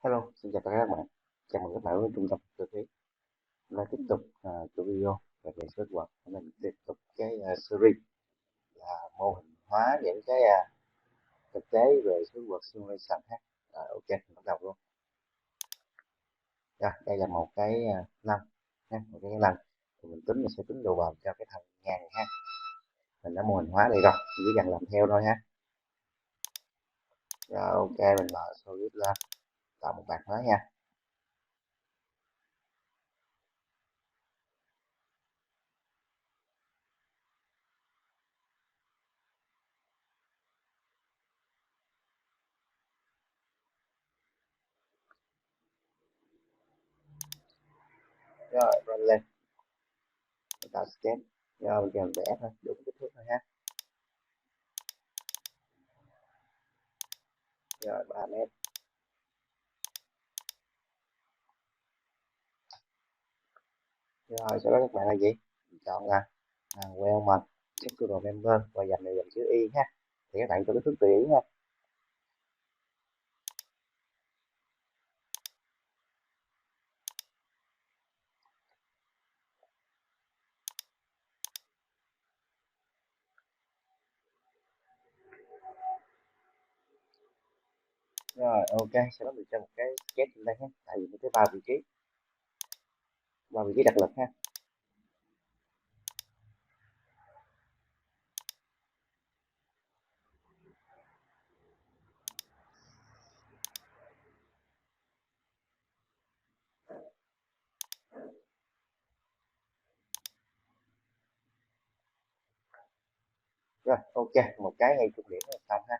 Hello, xin chào tất cả các bạn. Chào mừng các bạn đến trung tâm cơ khí. Chúng tiếp tục chuỗi video về về SolidWorks. Mình tiếp tục cái series là mô hình hóa những cái thực tế về SolidWorks simulation ha. Ok, mình bắt đầu luôn. Rồi, đây là một cái lăng ha, một cái lăng. Thì mình sẽ tính đồ vào cho cái thằng ngang này ha. Mình đã mô hình hóa đây rồi, chỉ cần làm theo thôi ha. Rồi, ok, mình mở Solid lên, tạo một bảng mới nha. Rồi, run lên, tạo sketch. Rồi, giờ vẽ thôi, đúng kích thước thôi ha. Rồi, 3 mét. Rồi sau đó các bạn là gì? Mình chọn là Wellman Secure Member và dành này dành chữ Y ha. Thì các bạn cho cái thước tùy ý ha. Rồi ok, sau đó mình cho một cái sketch lên đây ha. Tại vì cái ba vị trí đặt lực ha. Rồi ok, một cái ngay trục điểm là xong ha.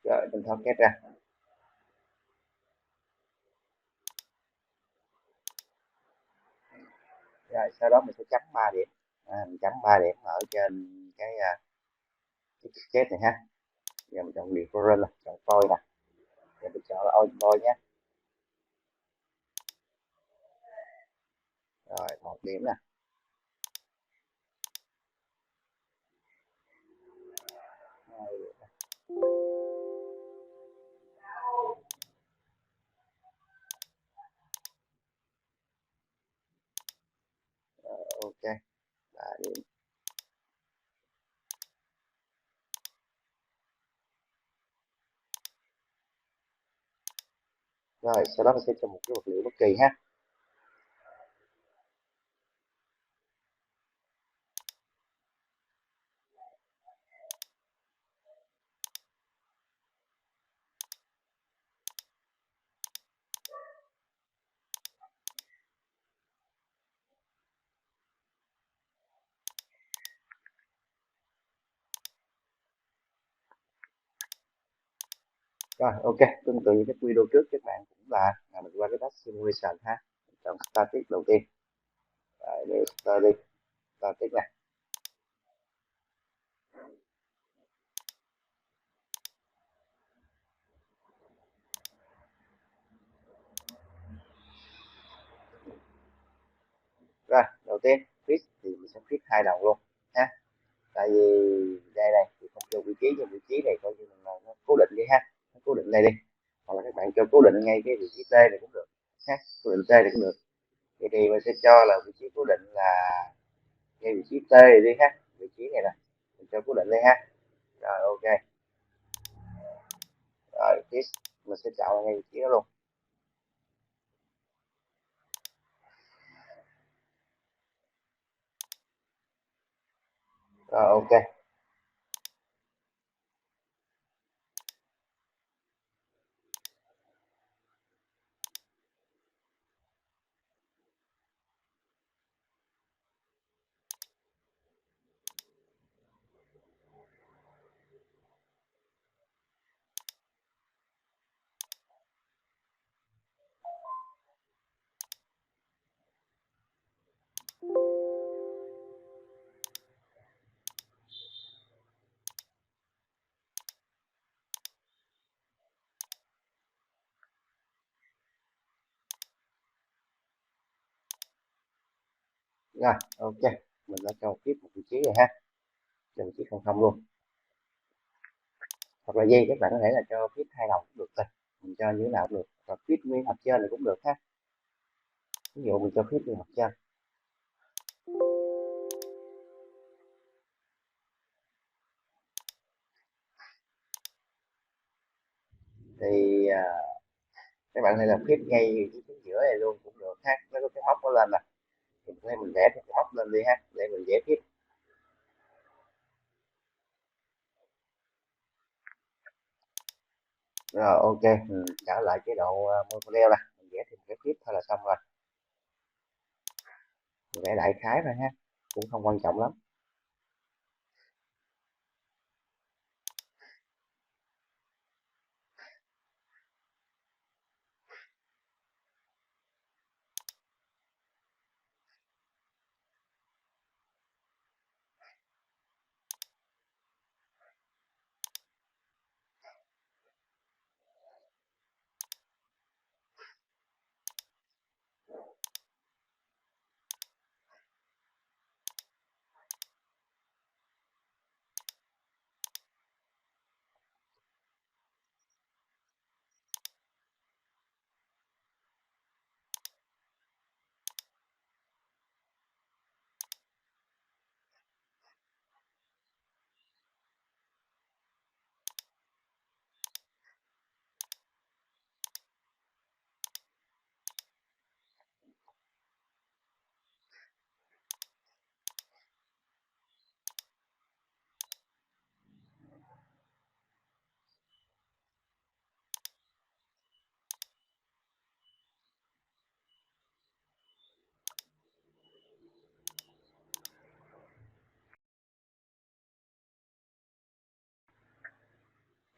Rồi mình thao kết ra. Rồi sau đó mình sẽ chấm 3 điểm. Mình chấm 3 điểm ở trên cái sketch này ha. Giờ mình chọn different là chọn phôi nè. Giờ mình chọn là phôi nhé. Rồi một điểm nè. Rồi, ok, 3 điểm. Rồi sau đó mình sẽ cho một cái vật liệu bất kỳ ha. Rồi ok, tương tự như các video trước các bạn cũng là mình qua cái task simulation ha. Chọn static đầu tiên. Rồi, new static này. Rồi đầu tiên fit thì mình sẽ fit hai đầu luôn ha. Tại vì đây này thì không cho vị trí, nhưng vị trí này coi như là nó cố định đi ha. Nó cố định đây đi, hoặc là các bạn cho cố định ngay cái vị trí T này cũng được ha. Cố định T này cũng được. Vậy thì mình sẽ cho là vị trí cố định là ngay vị trí T này đi ha. Vị trí này nè, mình cho cố định đây ha. Rồi ok. Rồi fit mình sẽ chọn ngay vị trí đó luôn. Rồi ok. Rồi ok, mình đã cho tiếp một vị trí rồi ha. Cho vị trí không luôn. hoặc là dây các bạn có thể là cho fit hai đầu cũng được thôi, mình cho như thế nào cũng được, hoặc fit nguyên mặt trên này cũng được ha. Ví dụ mình cho fit nguyên mặt trên thì các bạn có thể là fit ngay cái chính giữa này luôn cũng được ha, nó có cái móc nó lên nè, thì mình vẽ cái móc lên đi ha để mình dễ fit. Rồi ok, trở lại chế độ model nè, mình vẽ thêm cái fit thôi là xong rồi, mình vẽ đại khái thôi ha, cũng không quan trọng lắm.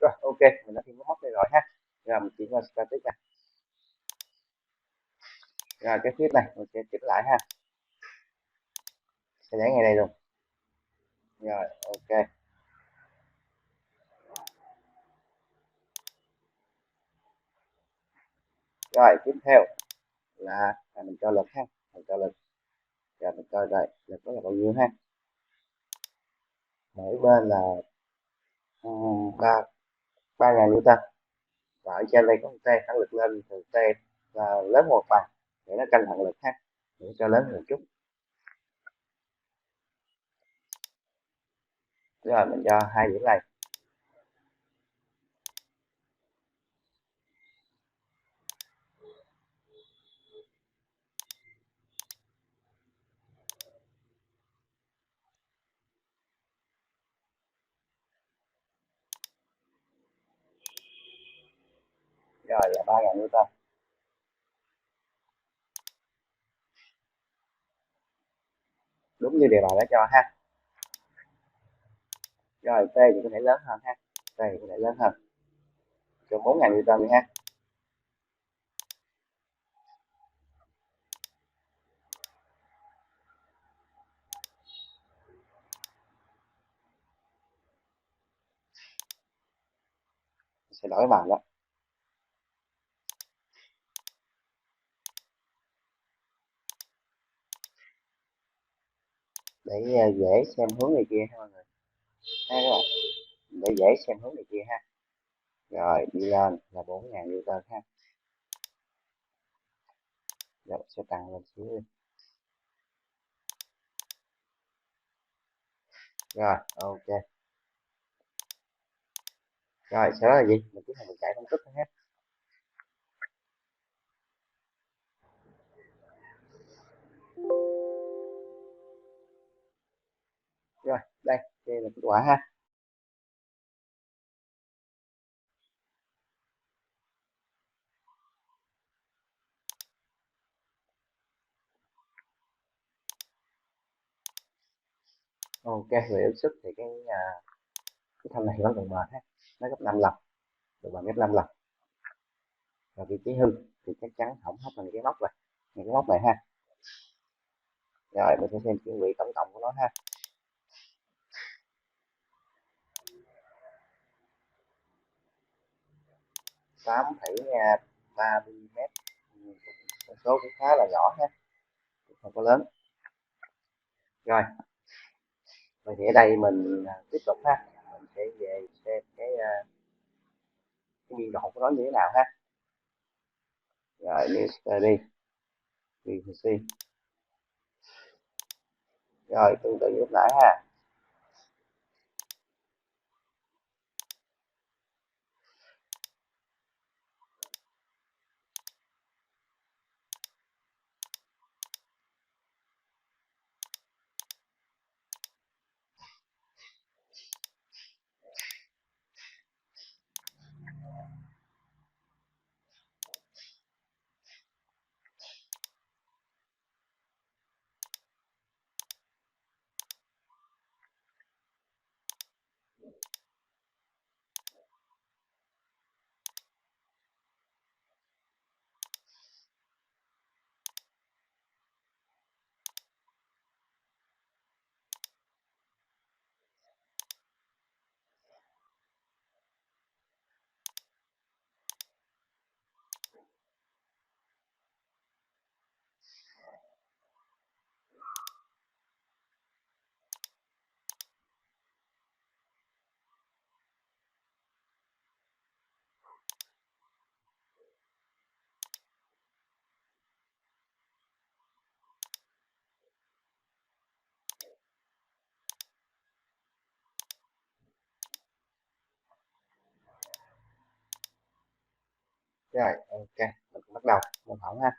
Rồi ok, mình đã thêm cái móc đây rồi ha, rồi mình chuyển qua static nè, rồi cái fit này mình sẽ chỉnh lại ha, sẽ để ngay đây luôn. Rồi ok, rồi tiếp theo là mình cho lực ha, mình cho lực, rồi mình coi đây lực có là bao nhiêu ha, mỗi bên là ba ba ngàn newton, và ở trên đây có một t thẳng lực lên từ t là lớn một phần để nó cân bằng lực ha, để cho lớn hơn một chút. Rồi mình cho hai điểm này, rồi là ba ngàn newton, đúng như đề bài đã cho ha. Rồi t thì có thể lớn hơn ha, t thì có thể lớn hơn, cho 4.000 newton đi ha. Sẽ đổi màu đó để dễ xem hướng này kia ha mọi người ha, các bạn, để dễ xem hướng này kia ha. Rồi đi lên là 4.000 newton ha, rồi sẽ tăng lên xíu đi. Rồi ok, rồi sau đó là gì, mình tiến hành mình chạy công thức ha. Rồi đây là kết quả ha. Ok, về áp suất thì cái thanh này vẫn còn mệt ha, nó gấp 5 lần, được bằng gấp 5 lần. Và vị trí hư thì chắc chắn hỏng hết bằng cái móc rồi, những cái móc này ha. Rồi mình sẽ xem chuẩn bị tổng cộng của nó ha. 8,3 mm, con số cũng khá là nhỏ ha, không có lớn. Rồi vậy thì ở đây mình tiếp tục ha, mình sẽ về xem cái cái biên độ của nó như thế nào ha. Rồi new study VC, rồi tương tự như lúc nãy ha. Rồi ok, mình bắt đầu mô phỏng ha.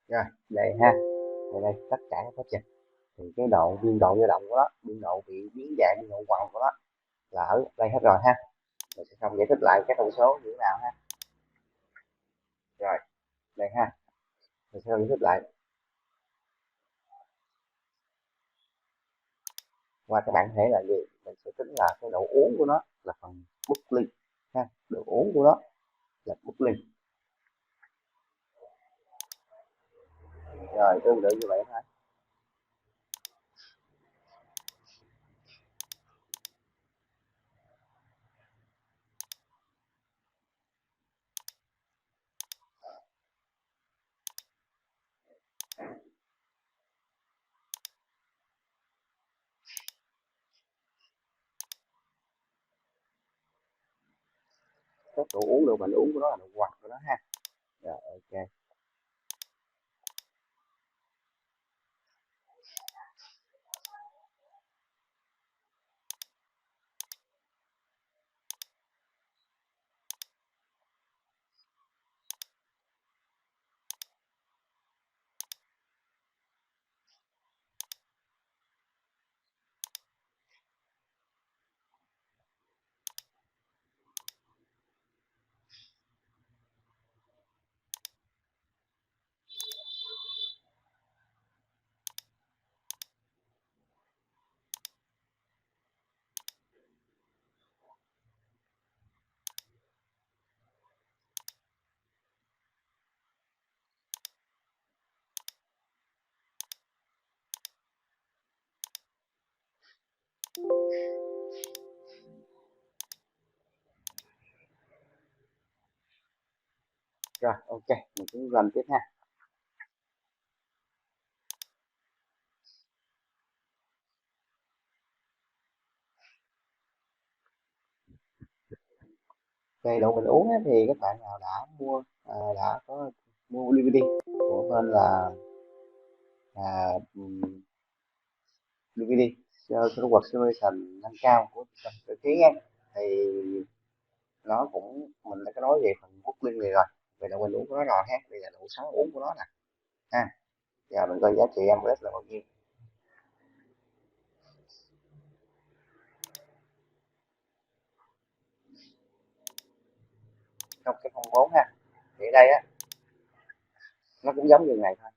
Rồi đây ha, đây tất cả các quá trình thì cái biên độ dao động của nó, biên độ bị biến dạng, biên độ quằn của nó là ở đây hết rồi ha. Mình sẽ không giải thích lại các thông số như thế nào ha. Rồi đây ha, mình sẽ không giải thích lại. Qua các bạn thể là gì, mình sẽ tính là cái độ uốn của nó là phần buckling ha, độ uốn của nó là buckling. Rồi tương tự như vậy thôi. Các độ uốn, độ bền uốn của nó là độ quằn của nó ha. Rồi ok, rồi ok, mình cũng làm tiếp ha. Về độ bền uốn thì các bạn nào đã mua đã có mua DVD của bên là DVD Software Solution nâng cao của cơ khí á, thì nó cũng mình đã có nói về phần booking này rồi, về độ bền uốn của nó rồi ha. Bây giờ độ xoắn uốn của nó nè ha. Giờ mình coi giá trị average là bao nhiêu trong cái phong 4 ha. Thì ở đây á, nó cũng giống như này thôi,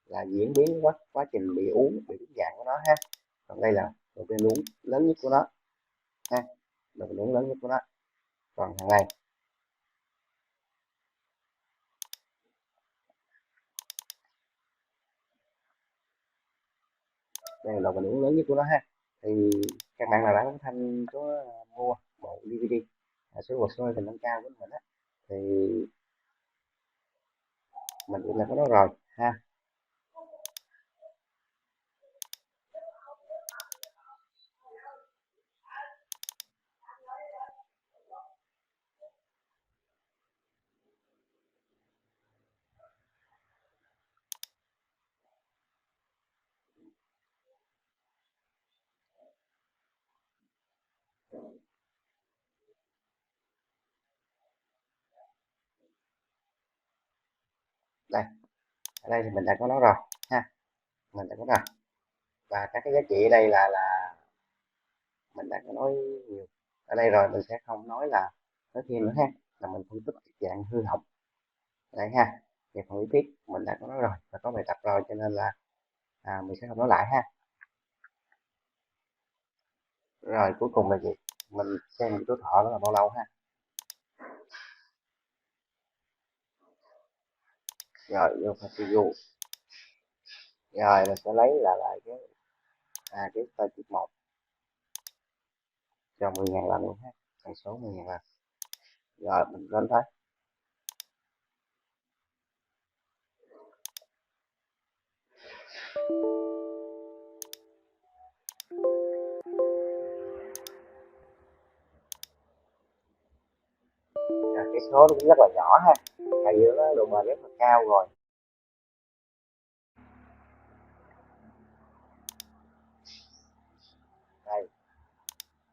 là diễn biến quá trình bị uốn, bị biến dạng của nó ha. Còn đây là độ bền uốn lớn nhất của nó ha, độ bền uốn lớn nhất của nó. Còn thằng này đây là độ bền uốn lớn nhất của nó ha. Thì các bạn nào đã có thanh có mua bộ DVD số vượt số mình nâng cao của mình á, thì mình cũng là có nó rồi ha. Đây, ở đây thì mình đã có nó rồi ha, mình đã có rồi. Và các cái giá trị ở đây là mình đã có nói nhiều ở đây rồi, mình sẽ không nói là nói thêm nữa ha, là mình phân tích dạng hư hỏng đây ha. Về phần lý thuyết mình đã có nói rồi và có bài tập rồi, cho nên là mình sẽ không nói lại ha. Rồi cuối cùng là gì, mình xem tuổi thọ đó là bao lâu ha. Rồi vô Fatigu, rồi mình sẽ lấy lại cái static 1 cho 10.000 lần luôn ha, con số 10.000 lần. Rồi mình lên thôi. Cái số nó cũng rất là nhỏ ha, tại vì nó độ bền rất là cao rồi. Đây,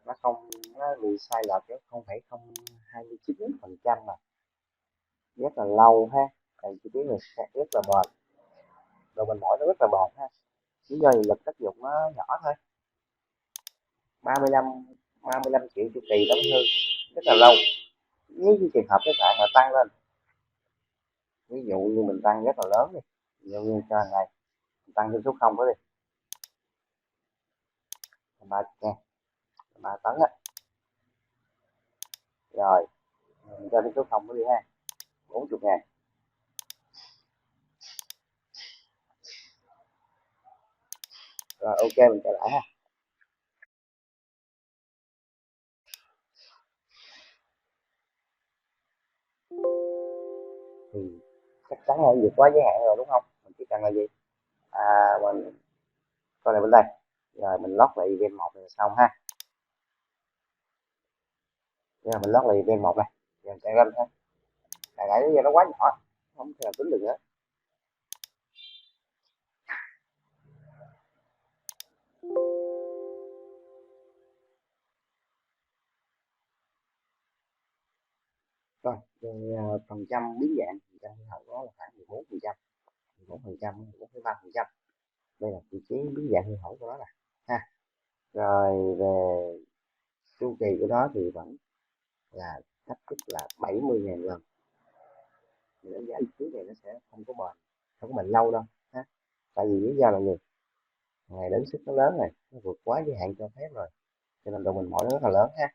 nó không, nó bị sai lệch cái 0,029% mà rất là lâu ha. Đây chi tiết này rất là bền, độ bền mỏi nó rất là bền ha. Lý do thì lực tác dụng nó nhỏ thôi, 35 35 triệu chu kỳ đó mới hư, rất là lâu. Nếu như trường hợp cái bạn mà tăng lên, ví dụ như mình tăng rất là lớn đi, ví dụ như cho này mình tăng thêm số 0 đó đi, 3 nha, 3 tấn á, rồi mình cho đến số 0 đó đi ha, 40.000. Rồi ok, mình trở lại ha. Thì chắc chắn là vượt quá giới hạn rồi đúng không, mình chỉ cần là gì, mình coi này bên đây, rồi mình lót lại event 1 này xong ha. Rồi mình lót lại event 1 này, rồi chạy lên ha. Đại lại nó quá nhỏ, không thể nào tính được nữa. Rồi, phần trăm biến dạng phần trăm hư hỏng đó là khoảng 14%, 14%, 14,3%. Đây là vị trí biến dạng hư hỏng của nó nè ha. Rồi về chu kỳ của nó thì vẫn là thách thức là 70.000 lần. Mình đánh giá vị trí này nó sẽ không có bền, không có bền lâu đâu ha. Tại vì lý do là gì, ngày đến sức nó lớn rồi, nó vượt quá giới hạn cho phép rồi, cho nên độ mình mỏi nó rất là lớn ha.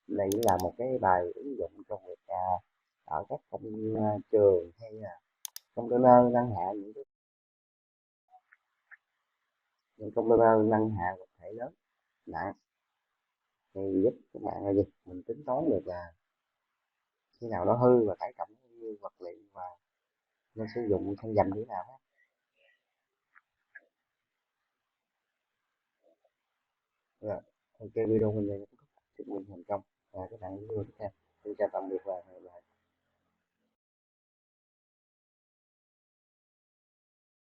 Đây là một cái bài ứng dụng trong việc ở các công trường hay là container nâng hạ những container nâng hạ vật thể lớn nặng, thì giúp các bạn là gì, mình tính toán được là khi nào nó hư và tải trọng như vật liệu và nên sử dụng thân dành như thế nào. Rồi ok, video mình